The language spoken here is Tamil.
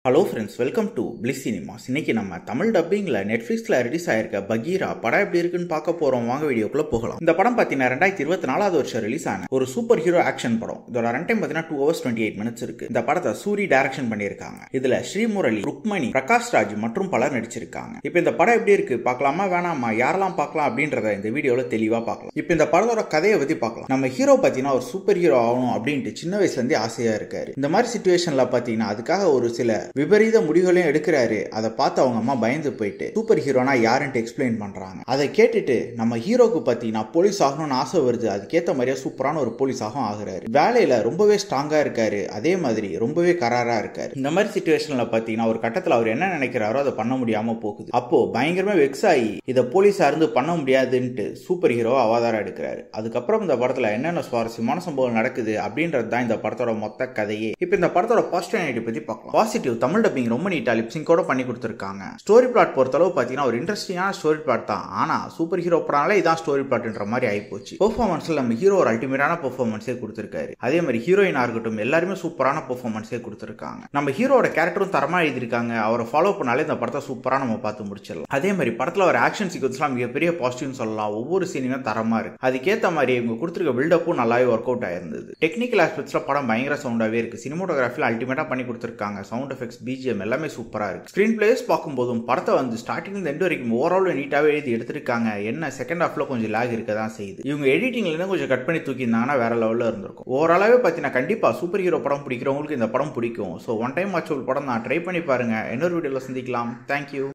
Hello friends, welcome to bliss cinemas. இன்னைக்கு நம்ம தமிழ் டப்பிங்கில் நெட்ஃப்ளிக்ஸில் ரிலீஸ் ஆயிருக்க பகீரா படம் எப்படி இருக்குன்னு பார்க்க போகிறோம். வாங்க வீடியோக்குள்ள போகலாம். இந்த படம் பார்த்தீங்கன்னா 2024 வருஷம் ரிலீஸ் ஆன ஒரு சூப்பர் ஹீரோ ஆக்ஷன் படம். இதோட ரன் டைம் பார்த்தீங்கன்னா 2 hours 28 minutes இருக்கு. இந்த படத்தை சூரி டைரக்ஷன் பண்ணியிருக்காங்க. இதுல ஸ்ரீமுரளி, ருக்மணி, பிரகாஷ் ராஜ் மற்றும் பலர் நடிச்சிருக்காங்க. இப்போ இந்த படம் எப்படி இருக்கு, பார்க்கலாமா வேணாமா, யாரெல்லாம் பார்க்கலாம் அப்படின்றத இந்த வீடியோவில் தெளிவாக பார்க்கலாம். இப்போ இந்த படத்தோட கதையை பற்றி பார்க்கலாம். நம்ம ஹீரோ பார்த்தீங்கன்னா ஒரு சூப்பர் ஹீரோ ஆகணும் அப்படின்ட்டு சின்ன வயசுலேருந்தே ஆசையாக இருக்காரு. இந்த மாதிரி சுச்சுவேஷனில் பார்த்தீங்கன்னா அதுக்காக ஒரு சில விபரீத முடிவுகளையும் எடுக்கிறாரு. அதை பார்த்து அவங்க அம்மா பயந்து போயிட்டு சூப்பர் ஹீரோனா யாருன்ட்டு எக்ஸ்பிளைன் பண்றாங்க. அதை கேட்டுட்டு நம்ம ஹீரோக்கு பார்த்தீங்கன்னா போலீஸ் ஆகணும்னு ஆசை வருது. அதுக்கேற்ற மாதிரியா சூப்பரான ஒரு போலீஸாகவும் ஆகுறாரு. வேலையில ரொம்பவே ஸ்ட்ராங்கா இருக்காரு. அதே மாதிரி ரொம்பவே கராரா இருக்காரு. இந்த மாதிரி சிச்சுவேஷன்ல பார்த்தீங்கன்னா ஒரு கட்டத்தில் அவர் என்ன நினைக்கிறாரோ அதை பண்ண முடியாம போகுது. அப்போ பயங்கரமா வெக்ஸ் ஆகி இதை போலீஸா இருந்து பண்ண முடியாதுன்ட்டு சூப்பர் ஹீரோ அவதாரம் எடுக்கிறாரு. அதுக்கப்புறம் இந்த படத்துல என்னென்ன சுவாரஸ்யமான சம்பவம் நடக்குது அப்படின்றது தான் இந்த படத்தோட மொத்த கதையே. இப்போ இந்த படத்தோட பாசிட்டிவ் பத்தி பார்க்கலாம். பாசிட்டிவ், தமிழ் டப்பிங் ரொம்ப நீட்டா லிப்சிங்கோட பண்ணி கொடுத்திருக்காங்க. ஸ்டோரி பிளாட் பொறுத்தளவு பார்த்தீங்கன்னா ஒரு இன்ட்ரெஸ்டிங்கான ஸ்டோரி பிளாட் தான். ஆனா சூப்பர் ஹீரோ படம்னாலே இதான் ஸ்டோரி பிளாட்ன்ற மாதிரி ஆயிப்போச்சு. பெர்ஃபார்மன்ஸ்ல நம்ம ஹீரோ ஒரு அல்டிமேட்டான பெர்ஃபார்மன்ஸே கொடுத்திருக்காரு. அதே மாதிரி ஹீரோயினா இருக்கட்டும் எல்லாருமே சூப்பரான பெர்ஃபார்மன்ஸே கொடுத்திருக்காங்க. நம்ம ஹீரோட கேரக்டரும் தரமா எழுதியிருக்காங்க. அவரை ஃபாலோ பண்ணாலே இந்த படத்தை சூப்பரா நம்ம பார்த்து முடிச்சிடலாம். அதே மாதிரி படத்துல ஒரு ஆக்ஷன் சீக்வன்ஸ்லாம் மிகப்பெரிய பாசிட்டிவ்னு சொல்லலாம். ஒவ்வொரு சீனுமே தரமா இருக்கு. அதுக்கேற்ற மாதிரி இவங்க கொடுத்திருக்க பில்டப்பும் நல்லாவே ஒர்க் அவுட் ஆயிருந்தது. டெக்னிக்கல் ஆஸ்பெக்ட்ஸ்ல படம் பயங்கர சவுண்டாவே இருக்கு. சினிமோட்டோகிராஃபில அல்டிமேட்டா பண்ணி கொடுத்திருக்காங்க. சவுண்ட் எஃபெக்ட்ஸ், பிஜிஎம் எல்லாமே சூப்பரா இருக்கு. ஸ்கிரீன் பிளேஸ் பார்க்கும்போதும் படத்தை ஸ்டார்டிங் எண்ட் வரைக்கும் ஓவரால் நீட்டாவே எழுதி எடுத்திருக்காங்க. என்ன செகண்ட் ஹாஃப்ல கொஞ்சம் லாக் இருக்க தான் செய்யுது. இவங்க எடிட்டிங்ல இருந்து கொஞ்சம் கட் பண்ணி தூக்கியிருந்தாங்கன்னா வேற லெவல்ல இருந்திருக்கும். ஓவராலாவே பார்த்தீங்கன்னா கண்டிப்பா சூப்பர் ஹீரோ படம் பிடிக்கிறவங்களுக்கு இந்த படம் பிடிக்கும். ஸோ ஒன் டைம் வாட்சபிள் படம் தான். ட்ரை பண்ணி பாருங்க. இன்னொரு வீடியோல சந்திக்கலாம். தேங்க்யூ.